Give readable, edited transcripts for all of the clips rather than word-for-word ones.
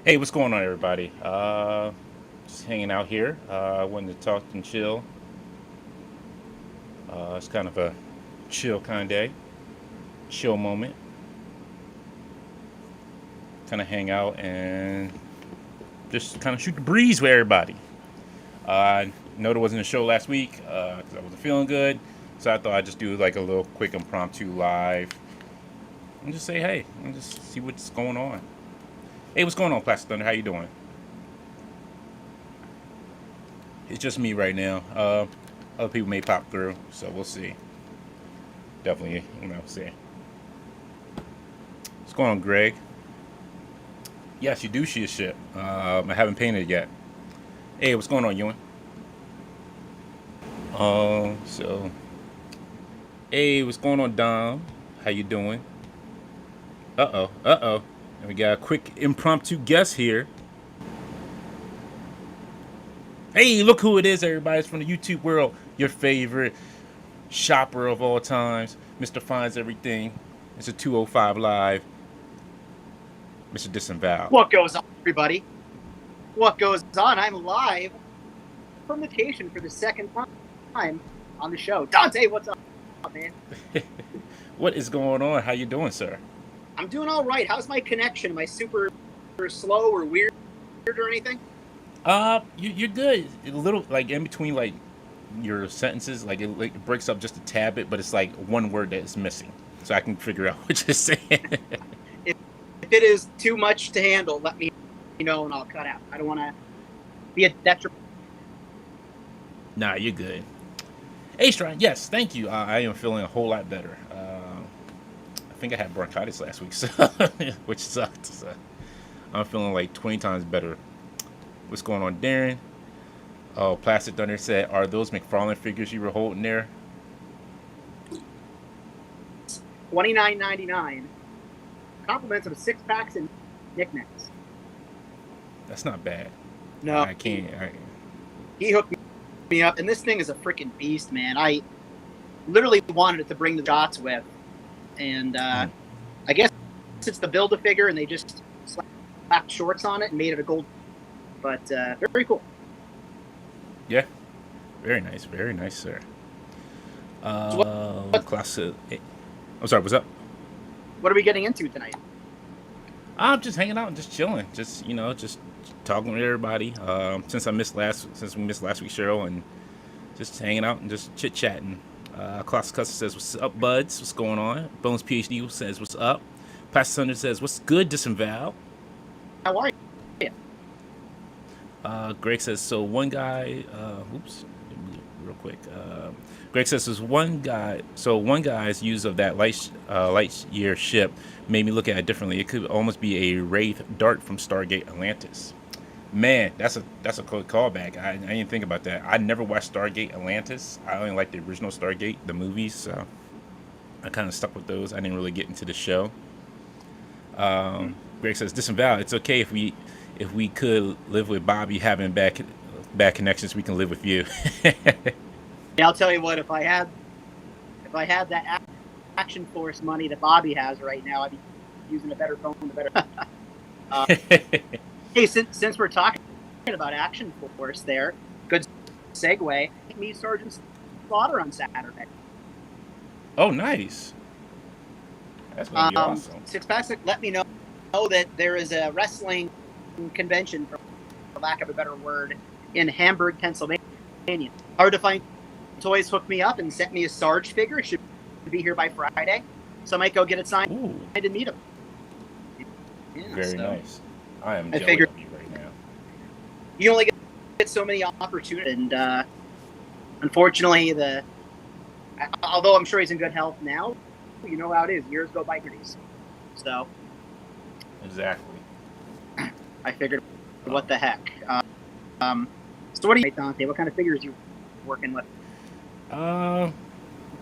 Hey, what's going on, everybody? Just hanging out here. Wanted to talk and chill. It's kind of a chill kind of day, chill moment. Kind of hang out and just kind of shoot the breeze with everybody. I know there wasn't a show last week because I wasn't feeling good, so I thought I'd just do like a little quick impromptu live and just say hey and just see what's going on. Hey, what's going on, Plastic Thunder? How you doing? It's just me right now. Other people may pop through, so we'll see. Definitely, see. What's going on, Greg? Yes, you do see a ship. I haven't painted it yet. Hey, what's going on, Ewan? So, hey, what's going on, Dom? How you doing? Uh oh. And we got a quick impromptu guest here. Hey, look who it is, everybody. It's from the YouTube world. Your favorite shopper of all times, Mr. Finds Everything. It's a 205 Live, Mr. Disavow. What goes on, everybody? What goes on? I'm live from vacation for the second time on the show. Dante, what's up, man? What is going on? How you doing, sir? I'm doing all right. How's my connection? Am I super slow or weird or anything? You're good. A little like in between like your sentences, like it breaks up just a tad bit, but it's like one word that is missing, so I can figure out what you're saying. If it is too much to handle, let me know and I'll cut out. I don't want to be a detriment. Nah, you're good. Hey, Strand, yes, thank you. I am feeling a whole lot better. I think I had bronchitis last week, so which sucked. So I'm feeling like 20 times better. What's going on, Darren? Oh, Plastic Thunder said, "Are those McFarlane figures you were holding there?" $29.99. Compliments of 6-packs and knickknacks. That's not bad. No, I can't. He hooked me up, and this thing is a freaking beast, man. I literally wanted it to bring the shots with, and I guess it's the Build-A-Figure, and they just slapped shorts on it and made it a gold. But very cool. Yeah, very nice, sir. Classic. I'm sorry. What's up? What are we getting into tonight? I'm just hanging out and just chilling. Just talking with everybody. Since we missed last week's show, and just hanging out and just chit chatting. Classic Custom says, "What's up, buds? What's going on?" Bones PhD says, "What's up?" Pastor Thunder says, "What's good, Disavow?" How are you? Greg says, "So one guy." Oops, real quick. Greg says, "There's one guy. So one guy's use of that light year ship made me look at it differently. It could almost be a Wraith Dart from Stargate Atlantis." Man, that's a cool callback. I didn't think about that. I never watched Stargate Atlantis. I only like the original Stargate, the movies. So I kind of stuck with those. I didn't really get into the show. Greg says, "Disavow. It's okay if we could live with Bobby having bad connections. We can live with you." Yeah, I'll tell you what. If I had that Action Force money that Bobby has right now, I'd be using a better phone. Hey, since we're talking about Action Force, there, good segue. Meet Sergeant Slaughter on Saturday. Oh, nice. That's gonna be awesome. 6-packs. Let me know that there is a wrestling convention, for lack of a better word, in Hamburg, Pennsylvania. Hard to find toys. Hooked me up and sent me a Sarge figure. It should be here by Friday, so I might go get it signed. Ooh. And meet him. Yeah, very nice. I am jealous figured of you right now. you only get so many opportunities, and unfortunately, although I'm sure he's in good health now, you know how it is. Years go by pretty. So Exactly. I figured, what the heck. So what do you, Dante? What kind of figures are you working with?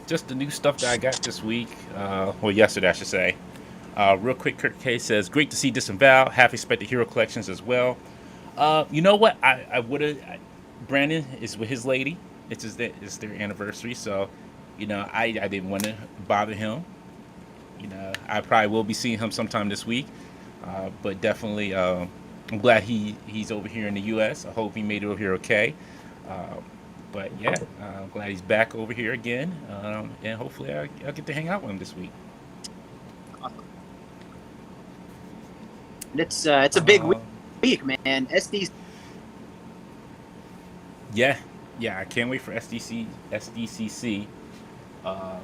Just the new stuff that I got this week. Well, yesterday, I should say. Real quick, Kurt K says, "Great to see Disavow. Half expected hero collections as well." You know what? I would have. Brandon is with his lady. It's their anniversary, so I didn't want to bother him. I probably will be seeing him sometime this week, but definitely I'm glad he's over here in the U.S. I hope he made it over here okay. Um, but yeah, I'm glad he's back over here again, and hopefully I'll get to hang out with him this week. And it's a big Uh, week, man. SD yeah, yeah, I can't wait for SDCC. Uh,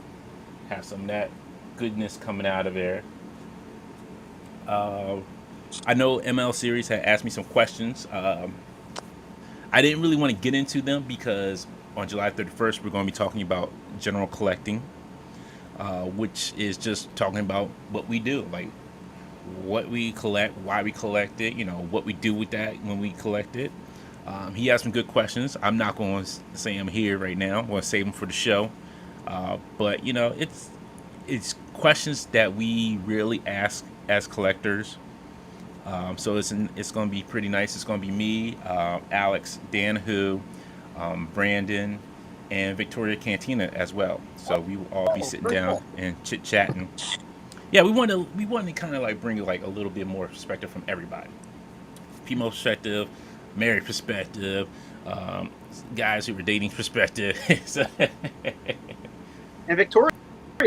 have some of that goodness coming out of there. Uh, I know ML Series had asked me some questions. I didn't really want to get into them because on July 31st we're going to be talking about general collecting, which is just talking about what we do, like what we collect, why we collect it, what we do with that when we collect it. He has some good questions. I'm not going to say I'm here right now. I'm going to save them for the show. But it's questions that we really ask as collectors. So it's going to be pretty nice. It's going to be me, Alex, Dan Who, Brandon, and Victoria Cantina as well. So we will all be sitting very down cool. and chit chatting. Yeah, we want to kind of like bring like a little bit more perspective from everybody. Female perspective, married perspective, um, guys who were dating perspective. So, And Victoria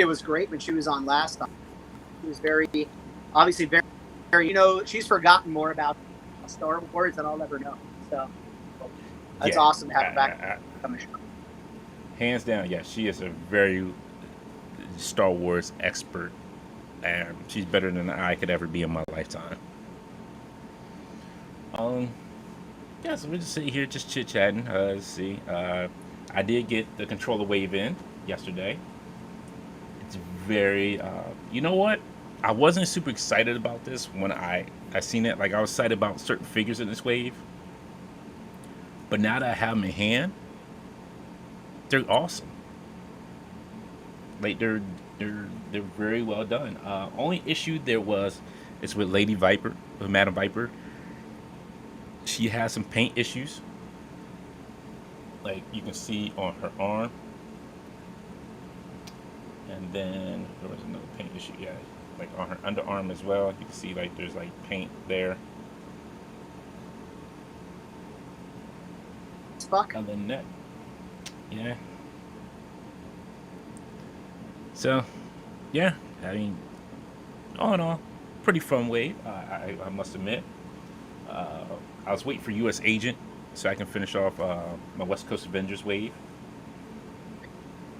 was great when she was on last time. She was obviously very, she's forgotten more about Star Wars than I'll ever know. So that's yeah, awesome to have her I, back on the show. hands down, yeah, she is a very Star Wars expert, and she's better than I could ever be in my lifetime. Um, yeah, so we're just sitting here, just chit chatting. Let's see. I did get the controller wave in yesterday. It's very, you know what? I wasn't super excited about this when I seen it. Like I was excited about certain figures in this wave, but now that I have them in hand, they're awesome. Like they're very well done. Only issue there was is with Lady Viper, with Madam Viper. She has some paint issues. Like you can see on her arm, and then there was another paint issue. Yeah, like on her underarm as well. You can see like there's like paint there. Fuck. Other than that, yeah. So, yeah. I mean, all in all, pretty fun wave. I must admit. Uh, I was waiting for U.S. Agent so I can finish off my West Coast Avengers wave.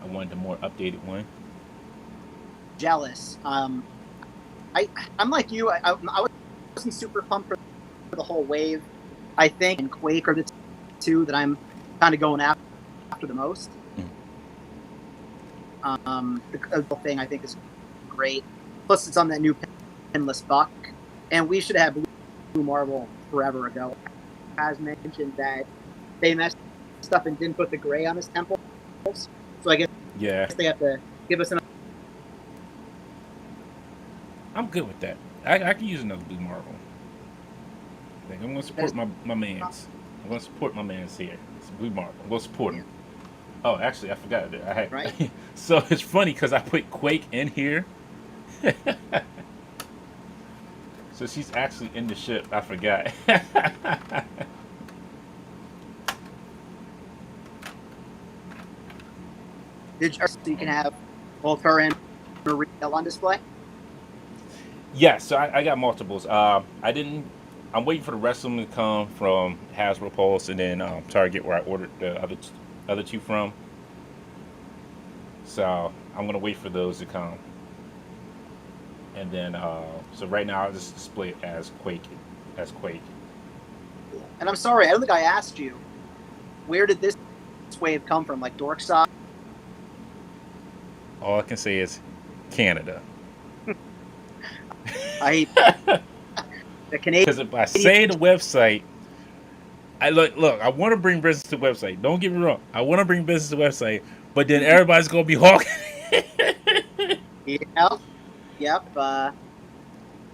I wanted a more updated one. Jealous. I'm like you. I wasn't super pumped for the whole wave. I think and Quake are the two that I'm kind of going after the most. The thing I think is great. Plus, it's on that new pinless buck, and we should have Blue Marvel forever ago. Has mentioned that they messed up and didn't put the gray on his temples, so I guess Yeah, they have to give us an. I'm good with that. I can use another Blue Marvel. Like, I'm gonna support my man's. I'm gonna support my man's here. It's Blue Marvel. I'm gonna support him. Oh, actually, I forgot that I had. Right. So it's funny because I put Quake in here. So she's actually in the ship. I forgot. So you can have both her and Maria on display. Yeah, so I got multiples. I didn't. I'm waiting for the rest of them to come from Hasbro Pulse and then Target, where I ordered the other two from. So I'm gonna wait for those to come, and then so right now I'll just display it as Quake, And I'm sorry, I don't think I asked you. Where did this wave come from? Like Dorkside? All I can say is Canada. I the Canadian. Because if I say the website, I look. I want to bring business to the website. Don't get me wrong. I want to bring business to the website, but then everybody's gonna be hawking. Yep.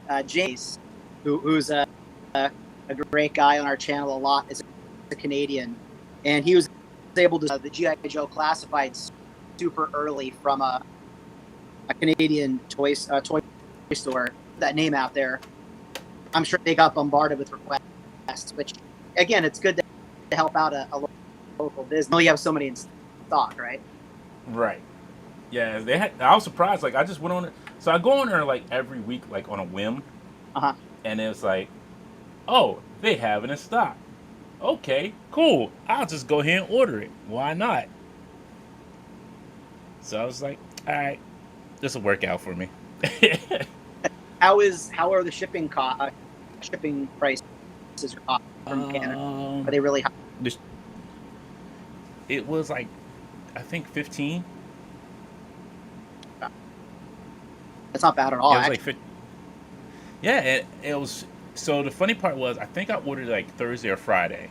Jace, who's a great guy on our channel a lot, is a Canadian, and he was able to the GI Joe classified super early from a Canadian toy store. That name out there. I'm sure they got bombarded with requests, which, again, it's good to help out a local business. You have so many in stock, right? Right. Yeah, they had. I was surprised. Like I just went on it. So I go on there like every week, like on a whim, Uh-huh. and it was like, oh, they have it in stock. Okay, cool. I'll just go ahead and order it. Why not? So I was like, all right, this will work out for me. How are the shipping prices from Canada? Are they really high? this, it was like, I think 15. That's not bad at all. Yeah, it was like 50. Yeah, it was. So the funny part was, I think I ordered like Thursday or Friday,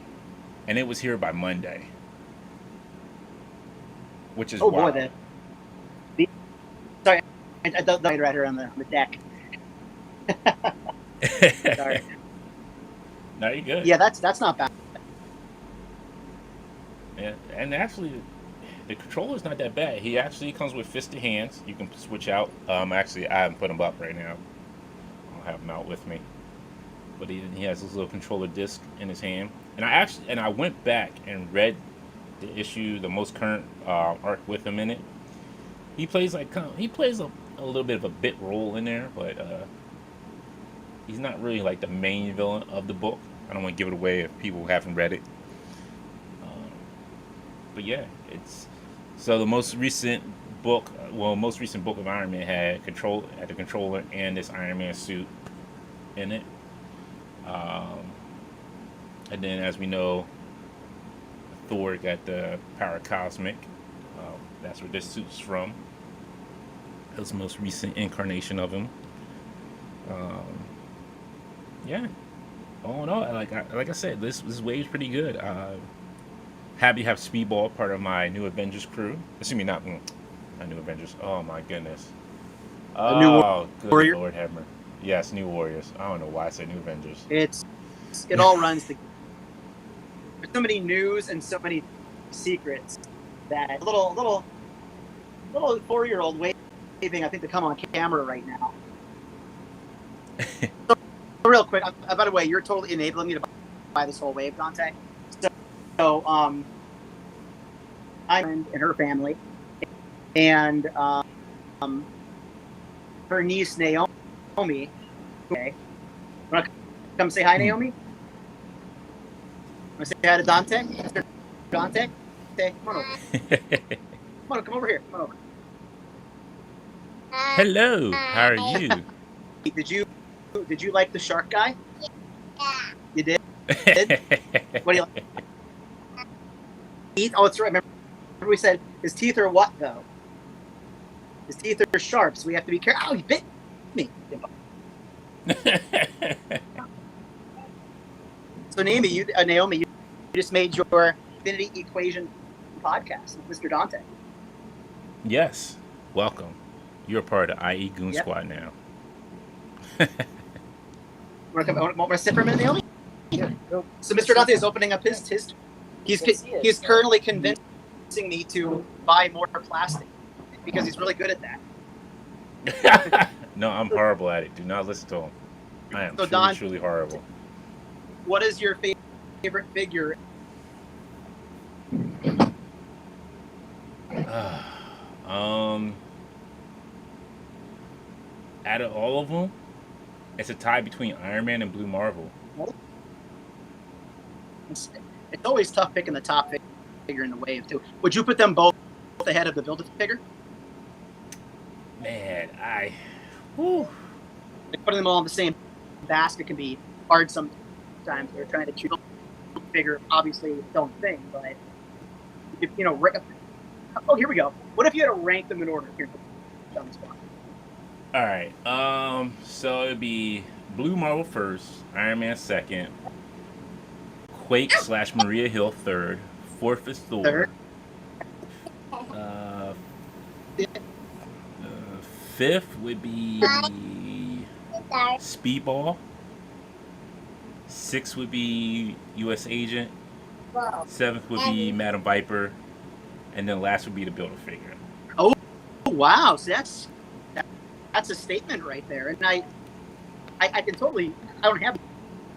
and it was here by Monday, which is oh wild. boy, sorry, I don't know right here on the deck. Sorry. No, you're good. Yeah, that's not bad. Yeah, and actually, the controller's not that bad. He actually comes with fisted hands. You can switch out. Actually, I haven't put him up right now. I don't have him out with me, but he has this little controller disc in his hand. And I went back and read the most current arc with him in it. He plays a little bit of a bit role in there, but he's not really like the main villain of the book. I don't want to give it away if people haven't read it. But yeah, it's so the most recent book of Iron Man had the controller and this Iron Man suit in it. And then, as we know, Thor got the power cosmic. That's where this suit's from. That's the most recent incarnation of him. Yeah. Oh no, like I said, this wave's pretty good. Happy to have Speedball part of my New Avengers crew. Excuse me, not New Avengers. Oh my goodness. Oh, good Warrior? Lord, Hammer. Yes, New Warriors. I don't know why I said New Avengers. It all runs together. There's so many news and so many secrets that little 4-year-old waving, I think, to come on camera right now. So, real quick, by the way, you're totally enabling me to buy this whole wave, Dante. So I'm and her family, and her niece Naomi. Okay, wanna come say hi, Naomi? Wanna say hi to Dante? Mr. Dante? Okay, come on over. Come over here. Come on over. Hello, how are you? Did you like the shark guy? Yeah. You did? What do you like? Teeth? Oh, that's right. Remember we said his teeth are what though? His teeth are sharp, so we have to be careful. Oh, he bit me. So Naomi, you just made your Infinity Equation podcast with Mr. Dante. Yes, welcome. You're part of IE Goon Squad now. Want to sit for a minute, Naomi? Yeah. So Mr. Dante is opening up his. He's currently convincing me to buy more plastic because he's really good at that. No, I'm horrible at it. Do not listen to him. I am truly horrible. What is your favorite figure? Out of all of them, it's a tie between Iron Man and Blue Marvel. It's always tough picking the top figure in the wave too. Would you put them both ahead of the Build-A-Figure? Man, Putting them all in the same basket can be hard sometimes. They're trying to choose a figure, obviously its own thing, but if oh, here we go. What if you had to rank them in order? Here, on the spot. all right. So it'd be Blue Marvel first, Iron Man second, Quake / Maria Hill third, fourth is Thor. Third. Fifth would be Speedball. Sixth would be U.S. Agent. Seventh would be Madam Viper, and then last would be the Build-A-Figure. Oh wow! So that's a statement right there. And I can totally. I don't have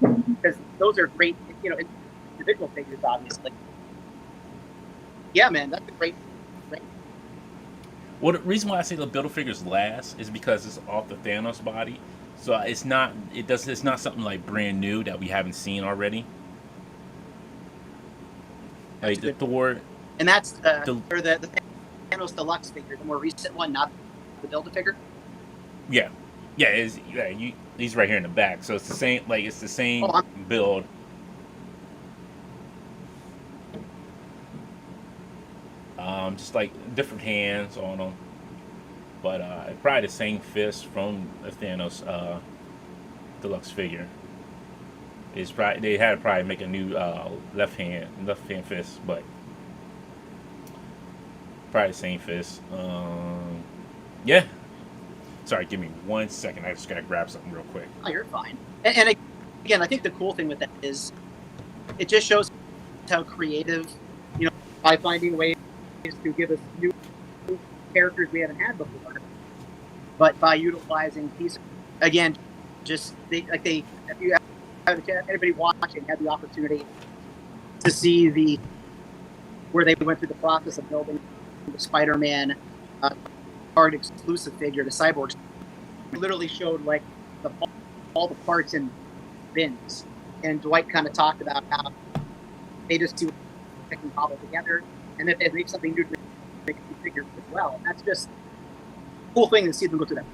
because those are great, individual figures, obviously. Yeah, man, that's a great. Well, the reason why I say the Build-A-Figures last is because it's off the Thanos body, so it's not. It's not something like brand new that we haven't seen already. Like the Thor. And that's the Thanos Deluxe figure, the more recent one, not the Build-A-Figure. Yeah, he's right here in the back, so it's the same. Like it's the same build. Just like different hands on them, but probably the same fist from the Thanos Deluxe figure. It's probably they had to probably make a new left hand fist, but probably the same fist. Yeah. Sorry, give me 1 second. I just gotta grab something real quick. Oh, you're fine. And again, I think the cool thing with that is it just shows how creative, by finding ways to give us new characters we haven't had before, but by utilizing pieces. Again, just if you have anybody watching had the opportunity to see where they went through the process of building the Spider-Man card exclusive figure, the Cyborg, literally showed like all the parts in bins, and Dwight kind of talked about how they just do they can cobble together, and that they make something new to make a figure as well. And that's just a cool thing to see them go through that.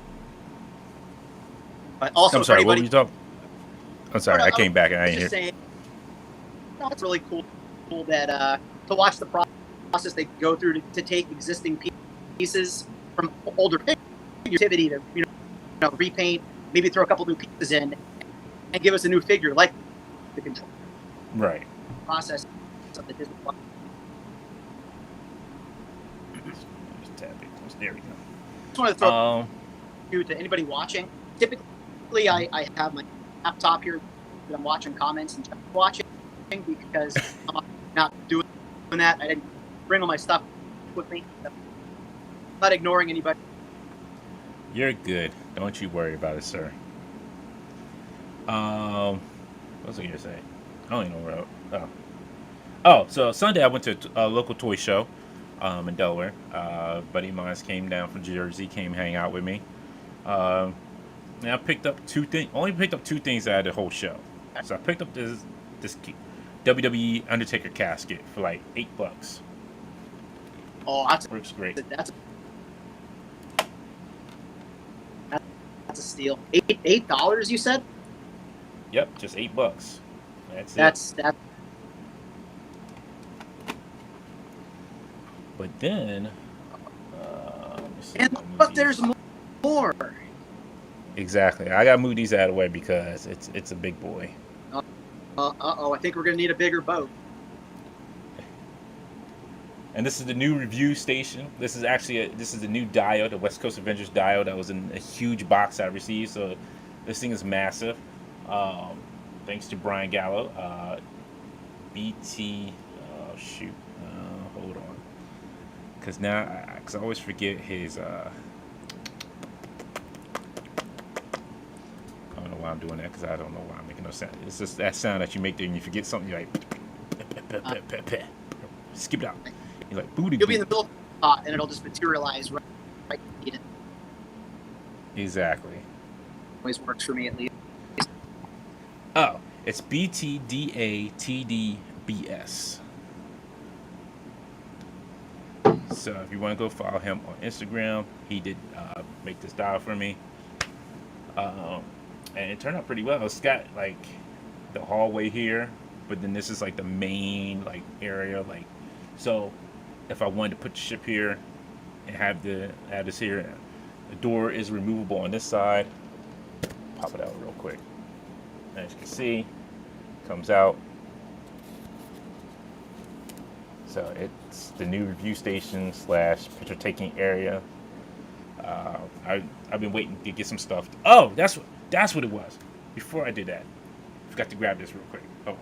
But also, I'm sorry, what were you talking? I'm sorry, I came back and I didn't hear. It's really cool that to watch the process they go through to take existing pieces from older figures to repaint, maybe throw a couple new pieces in, and give us a new figure like the control. Right. Process of the Disney Plus. There we go. I just want to throw to anybody watching. Typically, I have my laptop here that I'm watching comments and watching because I'm not doing that. I didn't bring all my stuff with me. I'm not ignoring anybody. You're good. Don't you worry about it, sir. What was I going to say? I don't even know where. Oh, so Sunday I went to a local toy show in Delaware. Buddy of mine came down from Jersey, came hang out with me. And I picked up only picked up two things out of the whole show. So I picked up this WWE Undertaker casket for like $8. Oh, works great. That's a steal. $8, you said? Yep, just $8. That's it. But then, but there's more. Exactly. I gotta move these out of the way because it's a big boy. I think we're gonna need a bigger boat. And this is the new review station. This is actually the new dial, the West Coast Avengers dial that was in a huge box I received. So this thing is massive. Thanks to Brian Gallo. BT. Oh shoot. Hold on. Because I always forget his. I don't know why I'm doing that because I don't know why I'm making no sound. It's just that sound that you make there and you forget something. You're like, skip it out. You're like, booty. You'll be in the middle of the pot and it'll just materialize right. Exactly. Always works for me at least. Oh, it's BTDATDBS. So if you want to go follow him on Instagram, he did make this dial for me. And it turned out pretty well. It's got like the hallway here, but then this is like the main like area. Like, so if I wanted to put the ship here and have this here, the door is removable on this side. Pop it out real quick. As you can see, comes out. So it's the new review station / picture taking area. I've been waiting to get some stuff. Oh, that's what it was. Before I did that, forgot to grab this real quick. Oh.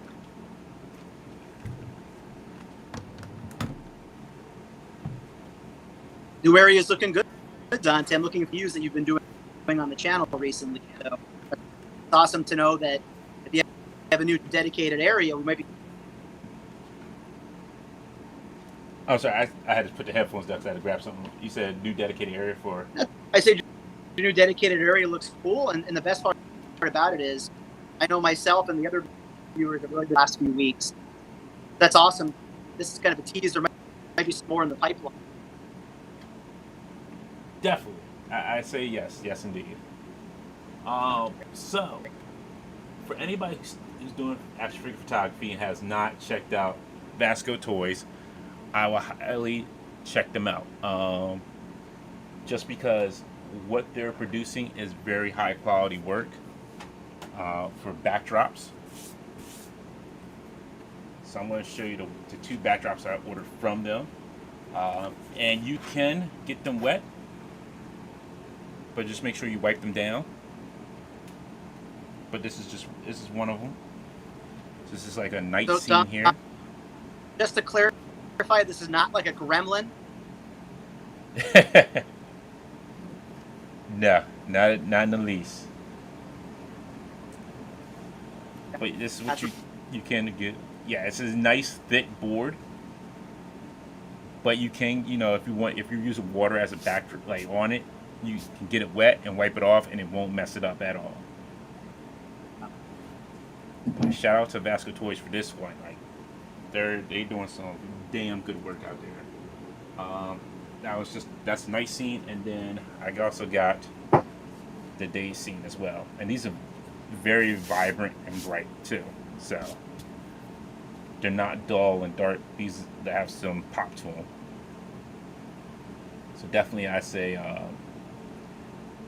New area is looking good, Dante. I'm looking at views that you've been doing on the channel recently. So awesome to know that if you have a new dedicated area, we might be. Oh, sorry, I had to put the headphones down because I had to grab something. You said new dedicated area for. I say the new dedicated area looks cool, and the best part about it is, I know myself and the other viewers have really the last few weeks. That's awesome. This is kind of a tease. There might be some more in the pipeline. Definitely, I say yes, yes indeed. So for anybody who's doing action figure photography and has not checked out Vasco Toys, I will highly check them out. Just because what they're producing is very high quality work for backdrops. So I'm going to show you the two backdrops I ordered from them. And you can get them wet, but just make sure you wipe them down. But this is one of them. So this is like a night scene here. Just to clarify, this is not like a gremlin. No, not in the least. But this is what you can get. Yeah, it's a nice thick board. But you can, if you're using water as a backdrop, like on it, you can get it wet and wipe it off, and it won't mess it up at all. But shout out to Vasco Toys for this one. Like, they doing some damn good work out there. That's night scene, and then I also got the day scene as well. And these are very vibrant and bright too. So they're not dull and dark. These have some pop to them. So definitely, I say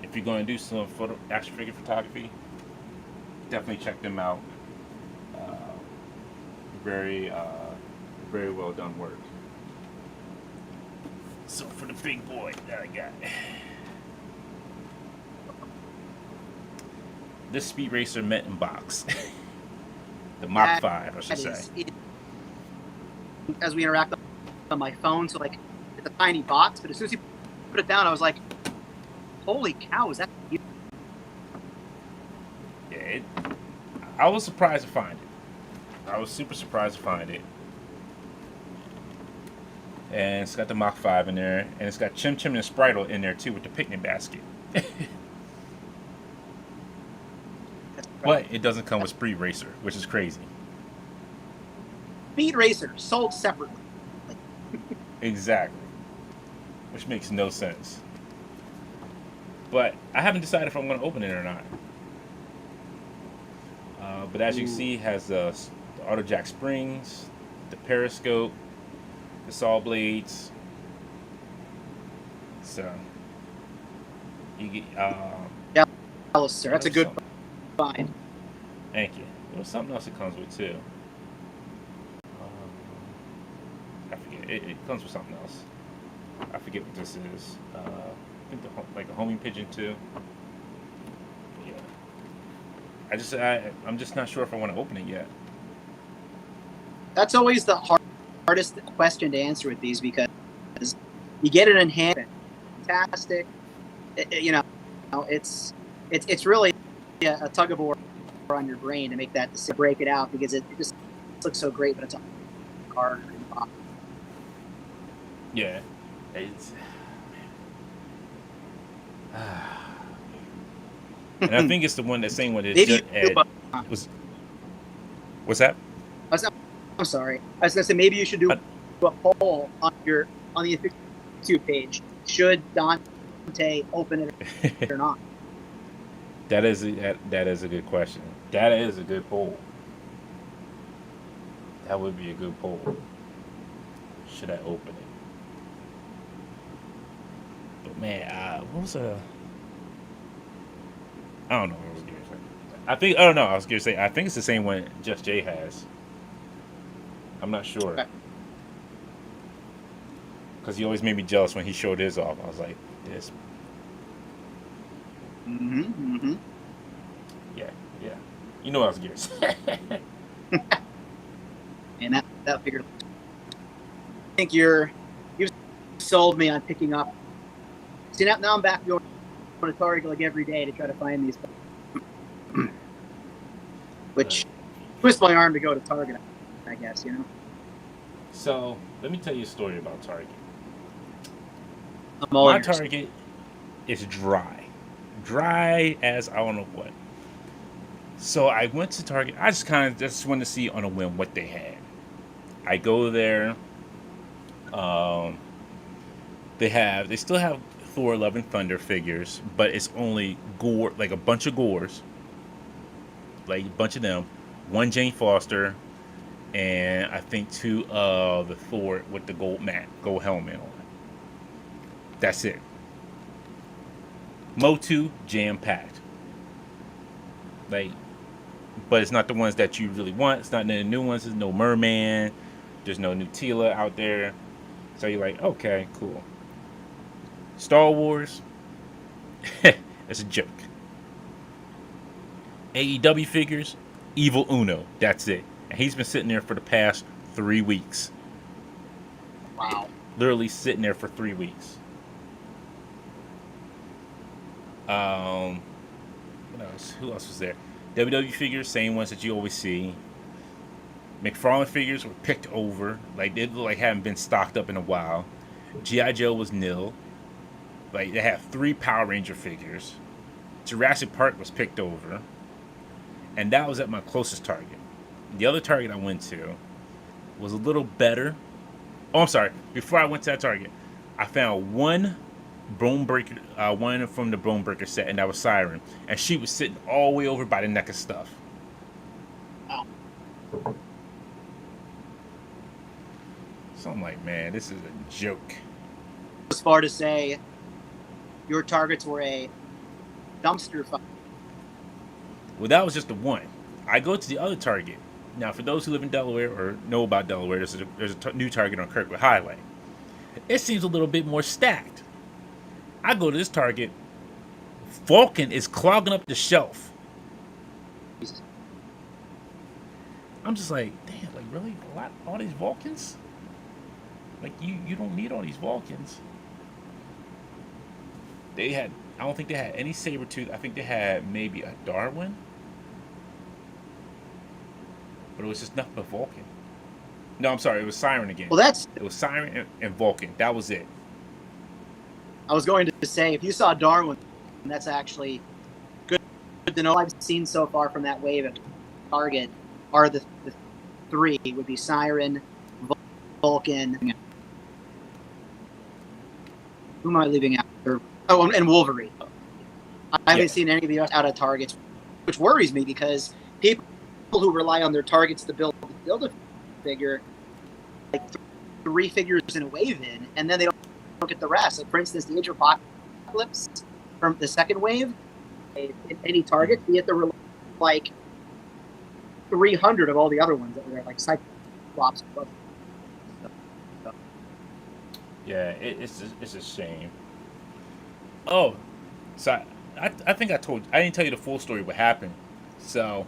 if you're going to do some action figure photography, definitely check them out. Very well done work. So for the big boy that I got, this Speed Racer Mitten box, the Mach 5, I should say. As we interact on my phone, so like it's a tiny box, but as soon as you put it down, I was like, "Holy cow, is that?" Yeah, I was surprised to find it. I was super surprised to find it. And it's got the Mach 5 in there, and it's got Chim Chim and Spritle in there too with the picnic basket. But it doesn't come with Speed Racer, which is crazy. Speed Racer sold separately. Exactly. Which makes no sense. But I haven't decided if I'm going to open it or not. But as you can see, it has the auto jack springs, the periscope, the saw blades. So you get yeah, sir. That's a good find. Thank you. There was something else it comes with too. I forget. It comes with something else. I forget what this is. I think like a homing pigeon too. Yeah. I'm just not sure if I want to open it yet. That's always the hardest question to answer with these, because you get it in hand, fantastic. It's really a tug of war on your brain to make that decision, break it out, because it just looks so great, but it's a card. Yeah, it's. And I think it's the one, the same one that was. What's that? I'm sorry. I was gonna say maybe you should do a poll on the YouTube page. Should Dante open it or not? That is a good question. That is a good poll. That would be a good poll. Should I open it? But man, what was I don't know what I was gonna say. I was gonna say I think it's the same one Just Jay has. I'm not sure. Because he always made me jealous when he showed his off. I was like, this. Yeah. You know what I was gonna say. And that figured. I think you sold me on picking up. See, now I'm back going to Target like every day to try to find these. which twist my arm to go to Target, I guess, you know. So let me tell you a story about Target. I'm all My ears. Target is dry as I don't know what. So I went to Target. I just kind of just wanted to see on a whim what they had. I go there. Um, they still have Thor: Love and Thunder figures, but it's only gore, like a bunch of gores, like a bunch of them. One Jane Foster, and I think two of the Thor with the gold helmet on. That's it. Motu jam packed. Like, but it's not the ones that you really want. It's not the new ones. There's no Merman. There's no new Tila out there. So you're like, okay, cool. Star Wars, it's a joke. AEW figures, Evil Uno. That's it. And he's been sitting there for the past 3 weeks. Wow. Literally sitting there for 3 weeks. What else? Who else was there? WWE figures, same ones that you always see. McFarlane figures were picked over. Like, they look like haven't been stocked up in a while. G.I. Joe was nil. Like, they have 3 Power Ranger figures. Jurassic Park was picked over. And that was at my closest Target. The other Target I went to was a little better. Oh, I'm sorry. Before I went to that Target, I found one one from the Bonebreaker set, and that was Siren. And she was sitting all the way over by the neck of stuff. Wow. So I'm like, man, this is a joke. As far to say, your Targets were a dumpster fire. Well, that was just the one. I go to the other Target. Now, for those who live in Delaware or know about Delaware, there's a new Target on Kirkwood Highway. It seems a little bit more stacked. I go to this Target. Vulcan is clogging up the shelf. I'm just like, damn, like really? All these Vulcans? Like, you don't need all these Vulcans. I don't think they had any Sabretooth. I think they had maybe a Darwin. But it was just nothing but Vulcan. No, I'm sorry, it was Siren again. Well, It was Siren and Vulcan. That was it. I was going to say, if you saw Darwin, that's actually good to know. I've seen so far from that wave at Target are the 3 would be Siren, Vulcan. Who am I leaving out? Oh, and Wolverine. I haven't seen any of the out of Targets, which worries me because people who rely on their Targets to build a figure, like 3 figures in a wave in, and then they don't get the rest. Like, for instance, the Age of Apocalypse from the second wave, in any Target, you get the like 300 of all the other ones that were there, like Cyclops. Yeah, it's a shame. Oh, so I think I didn't tell you the full story of what happened. So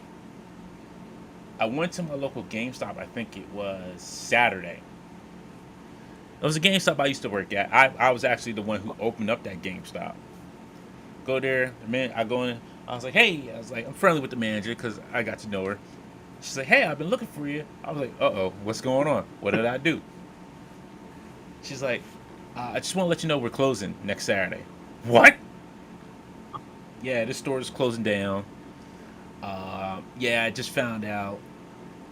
I went to my local GameStop. I think it was Saturday. It was a GameStop I used to work at. I was actually the one who opened up that GameStop. Go there, man. I go in. I was like, hey. I was like, I'm friendly with the manager because I got to know her. She's like, hey, I've been looking for you. I was like, uh-oh, what's going on? What did I do? She's like, I just want to let you know we're closing next Saturday. What? Yeah, this store is closing down. Yeah, I just found out.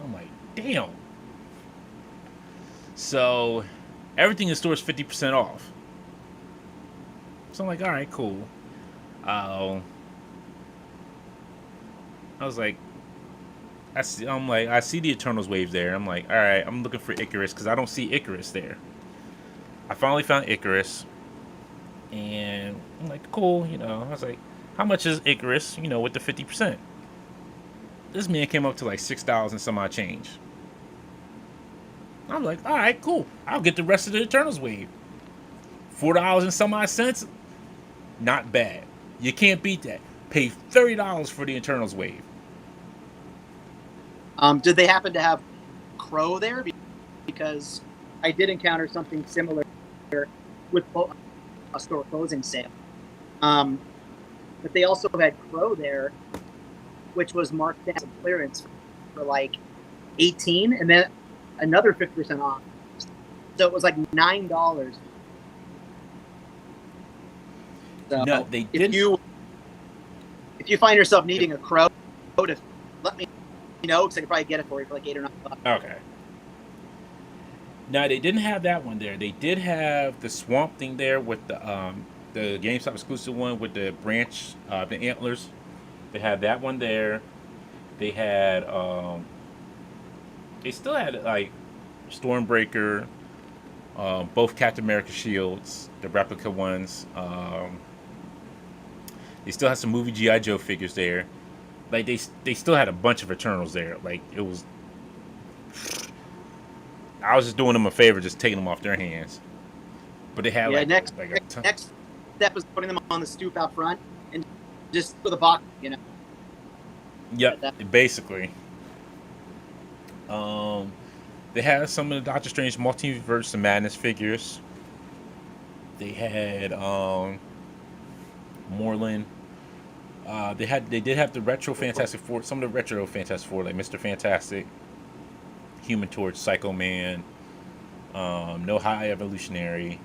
I'm like, damn. So everything in the store is 50% off. So I'm like, all right, cool. I was like, I see the Eternals wave there. I'm like, all right, I'm looking for Icarus because I don't see Icarus there. I finally found Icarus, and I'm like, cool, I was like, how much is Icarus, with the 50%? This man came up to like $6 and some odd change. I'm like, all right, cool. I'll get the rest of the Eternals wave. $4 and some odd cents, not bad. You can't beat that. Pay $30 for the Eternals wave. Did they happen to have Crow there? Because I did encounter something similar with a store closing sale. But they also had Crow there, which was marked down on clearance for like 18, and then another 50% off. So it was like $9. So No, they didn't. If you find yourself needing a crow, to let me know, because I could probably get it for you for like $8 or $9. Okay. No, they didn't have that one there. They did have the Swamp Thing there with the GameStop exclusive one with the branch, the antlers. They had that one there. They had they still had like Stormbreaker, both Captain America shields, the replica ones. They still had some movie GI Joe figures there. Like they still had a bunch of Eternals there. Like it was, I was just doing them a favor, just taking them off their hands. But they had next ton. next step was putting them on the stoop out front and just for the box, Yep, basically. They had some of the Doctor Strange Multiverse of Madness figures. They had Moreland. They did have the retro Fantastic Four, some of the retro Fantastic Four, like Mr. Fantastic, Human Torch, Psycho Man, No High Evolutionary.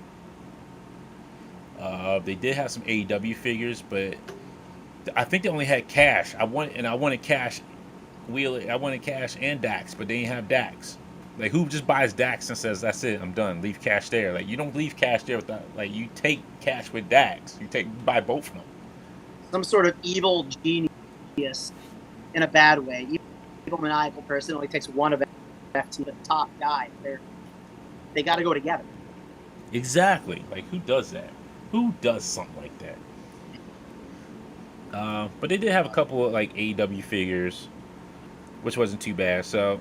They did have some AEW figures, but I think they only had Cash. I wanted Cash, Wheeler. I wanted Cash and Dax, but they didn't have Dax. Like, who just buys Dax and says that's it, I'm done, leave Cash there? Like, you don't leave Cash there without, like, you take Cash with Dax. You buy both of them. Some sort of evil genius in a bad way. Evil maniacal person only takes one of them to the top guy. They got to go together. Exactly. Like, who does that? Who does something like that? But they did have a couple of like AEW figures, which wasn't too bad. So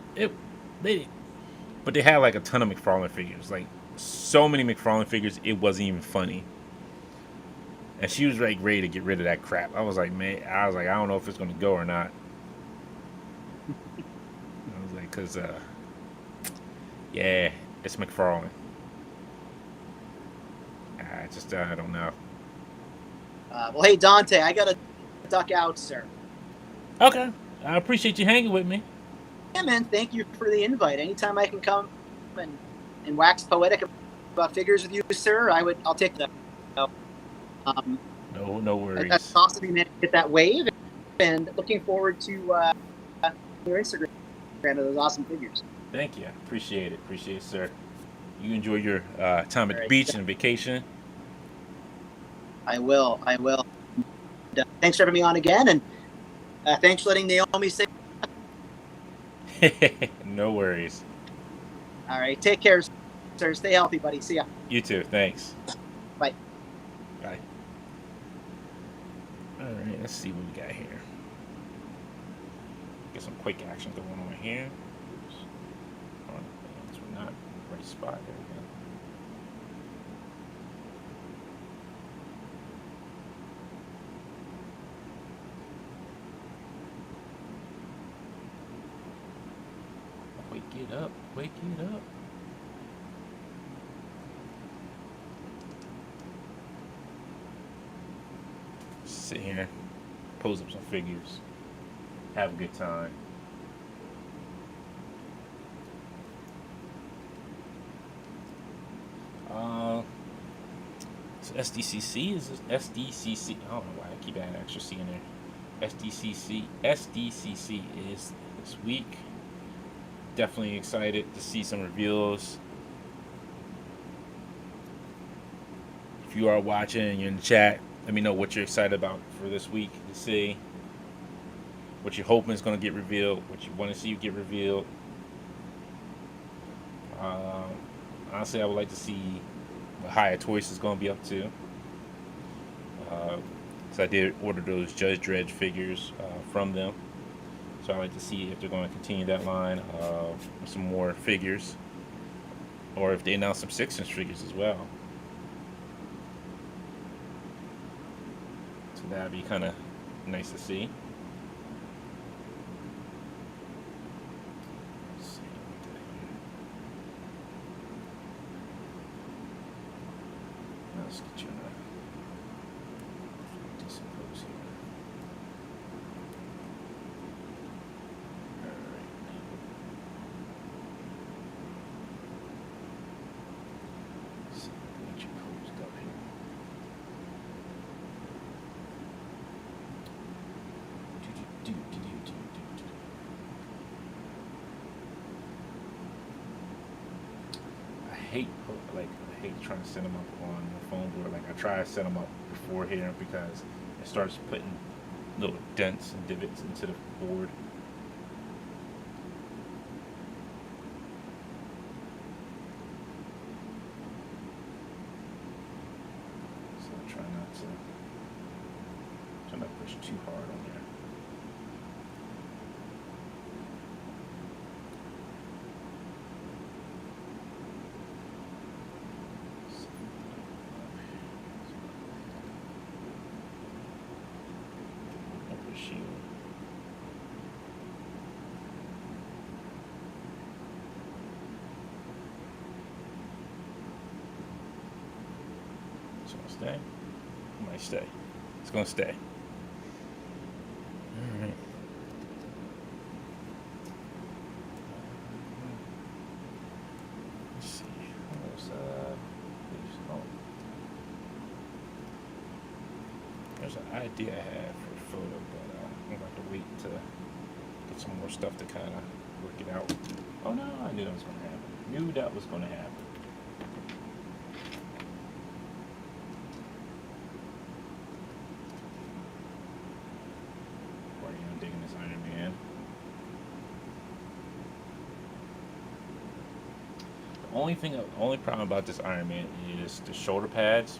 but they had like a ton of McFarlane figures, like so many McFarlane figures, it wasn't even funny. And she was like ready to get rid of that crap. I was like, I don't know if it's gonna go or not. I was like, cause yeah, it's McFarlane. I don't know. Well, hey Dante, I gotta duck out, sir. Okay, I appreciate you hanging with me. Yeah, man. Thank you for the invite. Anytime I can come and wax poetic about figures with you, sir, I'll take that. No worries. That's awesome. You managed to get that wave, and looking forward to your Instagram of those awesome figures. Thank you. Appreciate it, sir. You enjoy your time at the beach and vacation. I will. Thanks for having me on again, and thanks for letting Naomi say. No worries. All right. Take care, sir. Stay healthy, buddy. See ya. You too. Thanks. Bye. Bye. All right. Let's see what we got here. Get some quick action going on here. Oops. Oh, we're not right spot. There we go. Wake it up. Sit here, pose up some figures, have a good time. So SDCC is this SDCC. I don't know why I keep adding extra C in there. SDCC is this week. Definitely excited to see some reveals. If you are watching and you're in the chat, let me know what you're excited about for this week to see. What you're hoping is going to get revealed. What you want to see get revealed. Honestly, I would like to see what Higher Toys is going to be up to. So I did order those Judge Dredd figures from them. So I'd like to see if they're going to continue that line with some more figures. Or if they announce some 6-inch figures as well. So that'd be kind of nice to see. Let's see what we got here. Let's get you in a decent pose here. I hate trying to set them up on the foam board. Like I try to set them up before here because it starts putting little dents and divots into the board. So I try not to push too hard on there. Shield. It's gonna stay. It might stay. It's gonna stay. All right. Let's see. There's an idea I have for a photo, but I'm going to have to wait to get some more stuff to kind of work it out. Oh no, I knew that was going to happen. Knew that was going to happen. Already I'm digging this Iron Man. The only problem about this Iron Man is the shoulder pads.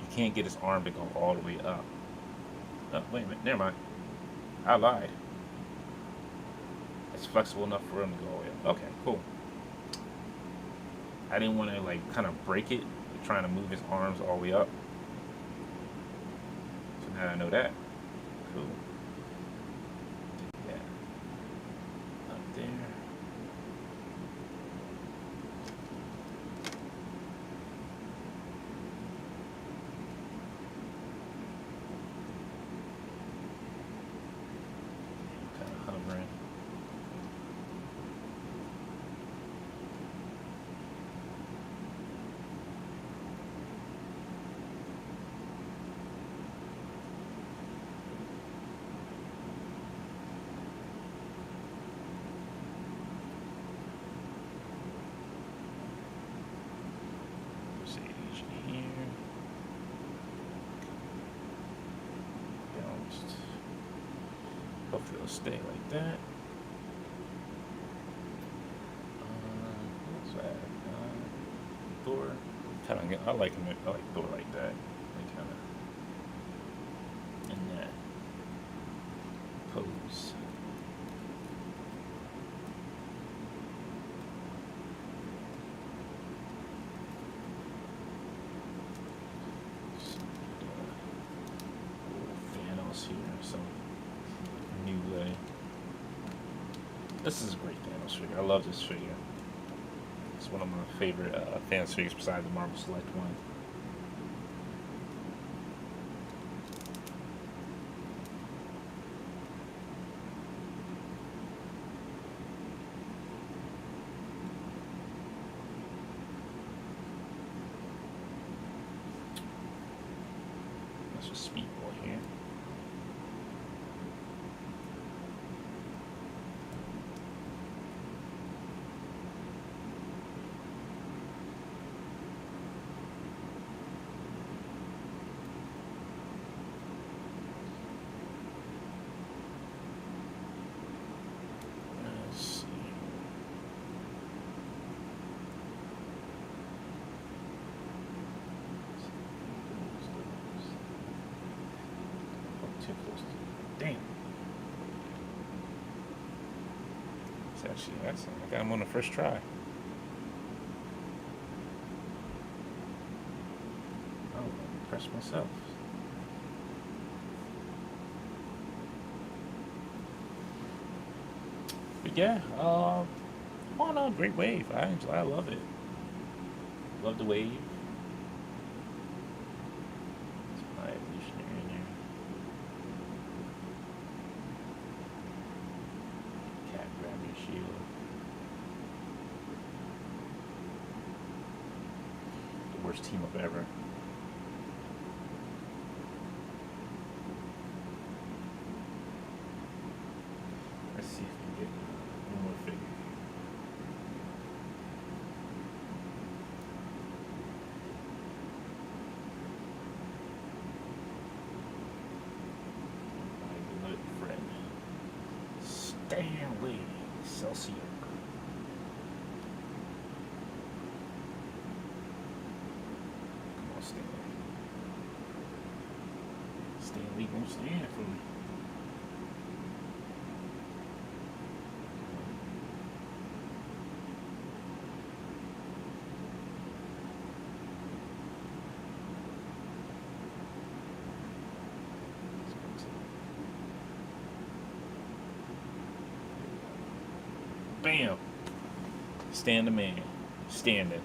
You can't get his arm to go all the way up. Oh, wait a minute, never mind. I lied. It's flexible enough for him to go all the way up. Okay, cool. I didn't want to like kind of break it, trying to move his arms all the way up. So now I know that. Cool. Yeah. Up there. Kind of hovering. Here. Balanced. Hopefully it'll stay like that. What's that? Thor. I like him. I like Thor like that. Like kind of in that pose. Here, some new way. This is a great Thanos figure. I love this figure. It's one of my favorite Thanos figures besides the Marvel Select one. That's a Speedball here. Too close to damn. It's actually excellent. I got him on the first try. Oh, I'm impressed myself. But yeah, oh no, great wave. I love it. Love the wave. It's my evolutionary in there. Cat grab your shield. The worst team up ever. Let's see if we can get one more figure. Excelsior. Come on, Stanley. Stanley gonna stand for me. Bam! Stand the man. Standing.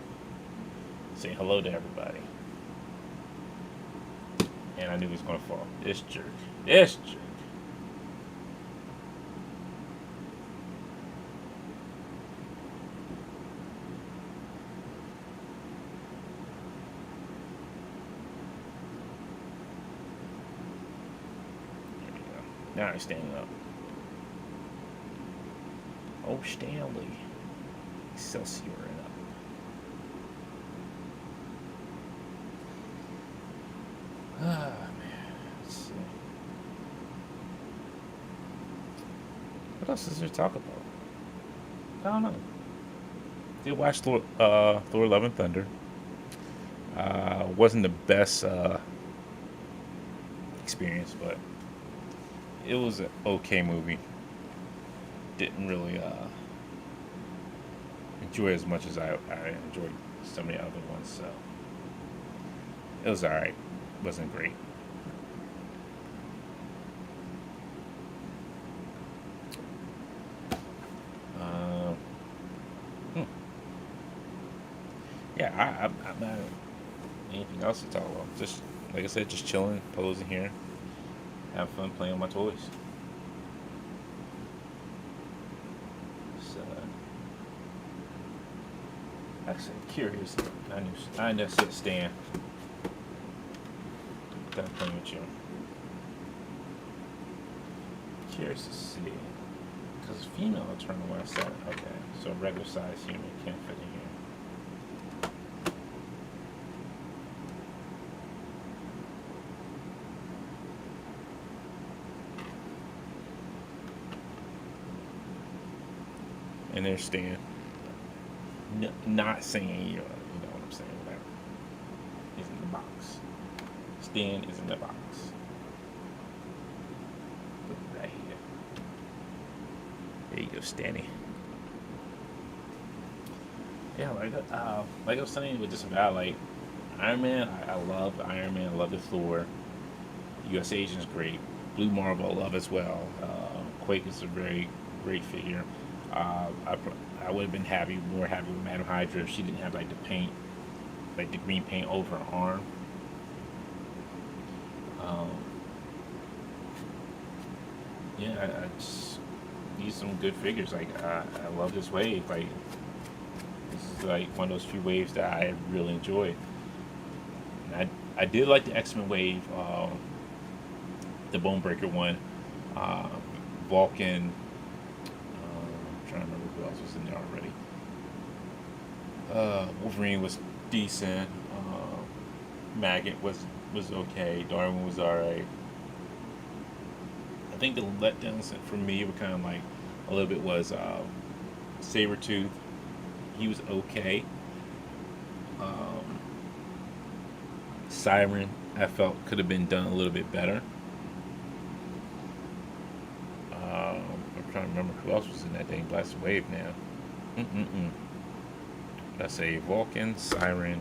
Say hello to everybody. And I knew he was going to fall. This jerk. This jerk. There we go. Now he's standing up. Oh, Stanley. Excelsior and up. Ah, man. Let's see. What else is there to talk about? I don't know. Did watch Thor Love and Thunder. Wasn't the best experience, but it was an okay movie. Didn't really enjoy as much as I enjoyed some of the other ones, so it was alright. Wasn't great. Um, hmm. Yeah, I'm not anything else to talk about. Just like I said, just chilling, posing here, having fun playing with my toys. So, actually, curious. I never see it stand. Done playing with you. Curious to see. Because female eternal when I said, okay, so regular size human can't fit in here. And they're staying. Not saying you know what I'm saying. Whatever. He's in the box. Stan is in the box. Right here. There you go, Stanny. Yeah, like I was saying with just about like Iron Man. I love Iron Man. I love the Thor. U.S. Agent is great. Blue Marvel I love as well. Quake is a very great figure. I would have been more happy with Madam Hydra if she didn't have like the paint, like the green paint over her arm. Um, yeah, I just need some good figures. Like I love this wave. Like this is like one of those few waves that I really enjoyed. And I did like the X-Men wave, the Bonebreaker one, Vulcan. I'm trying to remember who else was in there already. Wolverine was decent. Maggot was okay. Darwin was alright. I think the letdowns for me were kind of like a little bit was Sabretooth. He was okay. Siren, I felt could have been done a little bit better. I'm trying to remember who else was in that dang Blast Wave now. Let's say Vulcan, Siren,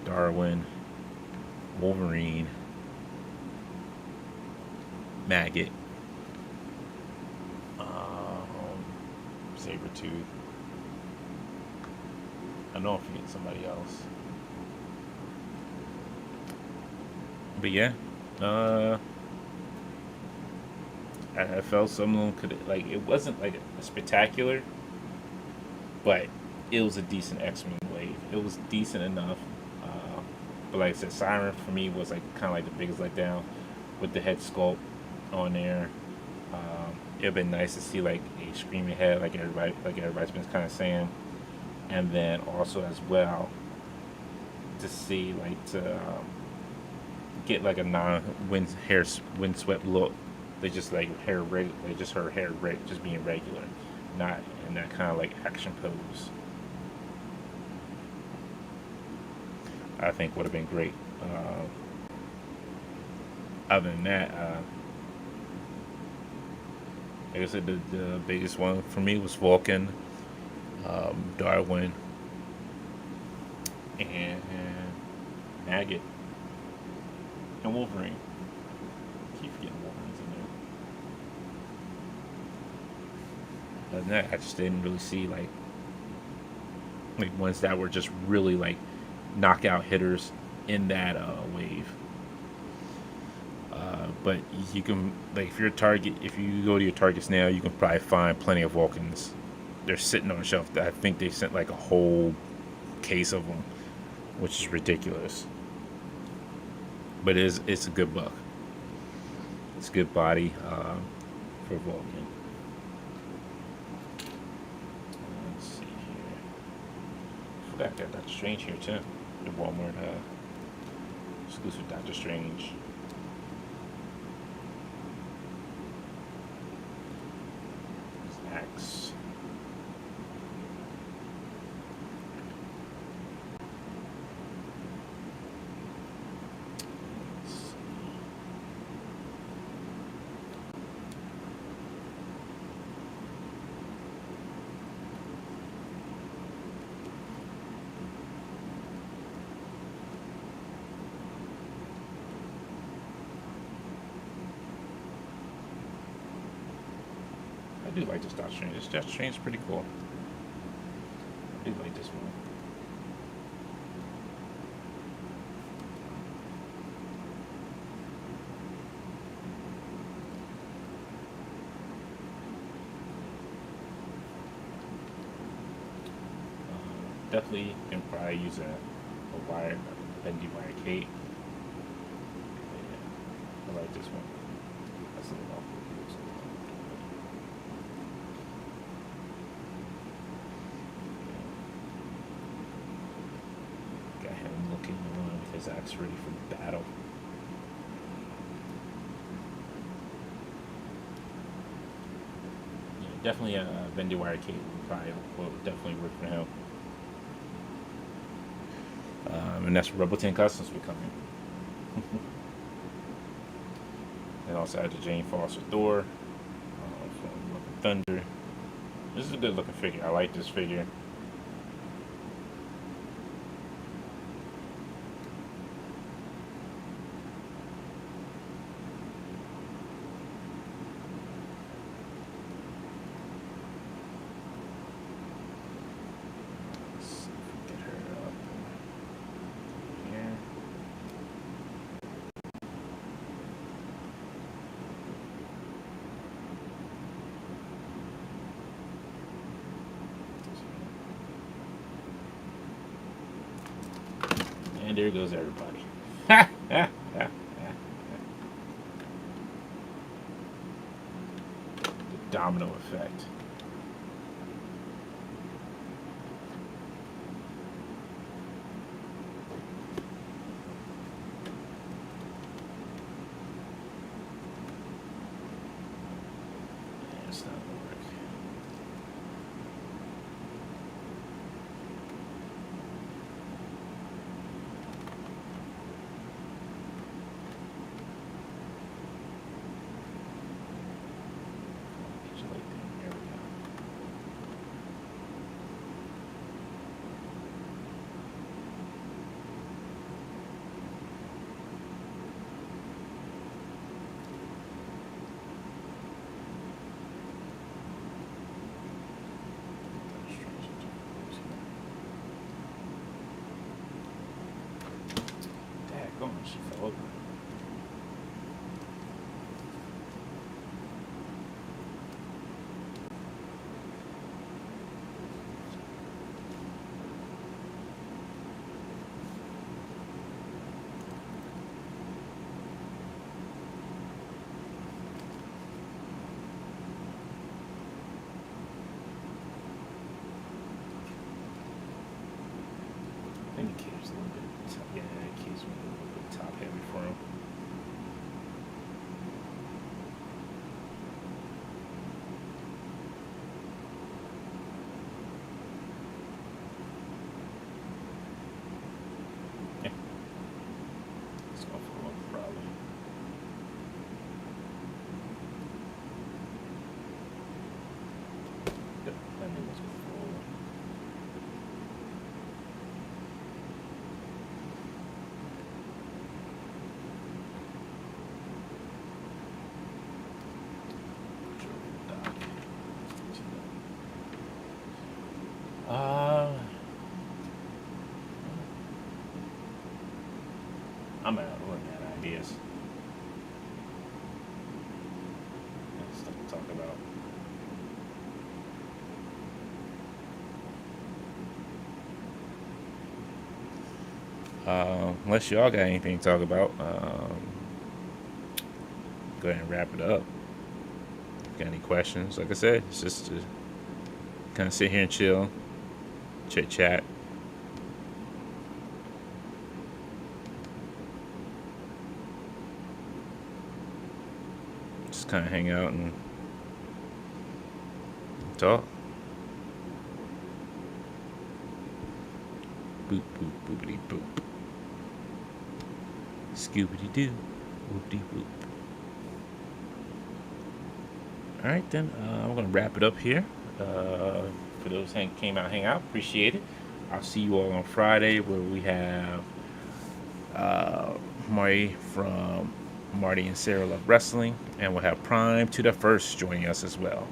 Darwin, Wolverine, Maggot, Sabretooth. I know I'm forgetting somebody else. But yeah, I felt some of them could like it wasn't like a spectacular, but it was a decent X-Men wave. It was decent enough. But like I said, Siren for me was like kind of like the biggest letdown with the head sculpt on there. It'd been nice to see like a screaming head, like everybody's been kind of saying, and then also as well to see like to get like a windswept look. They just like just her hair just being regular. not in that kind of like action pose. I think would have been great. Other than that, like I said, the biggest one for me was Vulcan, Darwin, and Maggot, and Wolverine. I keep forgetting Wolverine's in there. Other than that, I just didn't really see like ones that were just really like knockout hitters in that wave. But you can, like, if you're a Target, if you go to your Targets now, you can probably find plenty of Vulcans. They're sitting on the shelf. I think they sent like a whole case of them, which is ridiculous. But it's a good buck. It's a good body for Vulcan. Let's see here. I forgot that Doctor Strange here too. The Walmart exclusive Doctor Strange. Axe. I do like this Doctor Strange. This Doctor Strange is pretty cool. I do like this one. Definitely can probably use a wire, a bendy wire cape. Yeah, I like this one. That's a little awkward. Got him looking on with his axe ready for battle. Yeah, definitely a bendy wire cape probably will definitely work for him. And that's Rebel 10 Customs becoming. And also had the Jane Foster Thor from Love and Thunder. This is a good looking figure. I like this figure. Let's see if we get her up here. And there goes everybody. The domino effect. It's not gonna work. Get you like that. There we go. Daggone, she fell over. I think the cape's a little bit top, yeah, the cape's a little bit top heavy for him. I'm out of looking at ideas. Stuff to talk about. Unless y'all got anything to talk about, go ahead and wrap it up. Got any questions? Like I said, it's just to kind of sit here and chill, chit chat. Just kind of hang out and talk. Boop, boop, boopity, boop. Scoopity doo. Whoopty whoop. Alright, then I'm going to wrap it up here. For those who came out, hang out, appreciate it. I'll see you all on Friday where we have Marty from Marty and Sarah Love Wrestling, and we'll have Prime to the First joining us as well.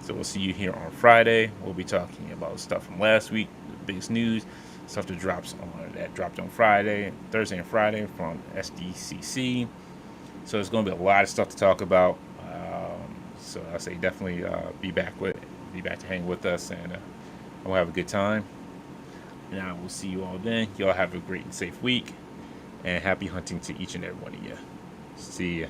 So we'll see you here on Friday. We'll be talking about stuff from last week, the biggest news, stuff that dropped on Friday, Thursday and Friday from SDCC. So there's going to be a lot of stuff to talk about. So I say definitely be back to hang with us, and we'll have a good time. And I will see you all then. Y'all have a great and safe week, and happy hunting to each and every one of you. See ya.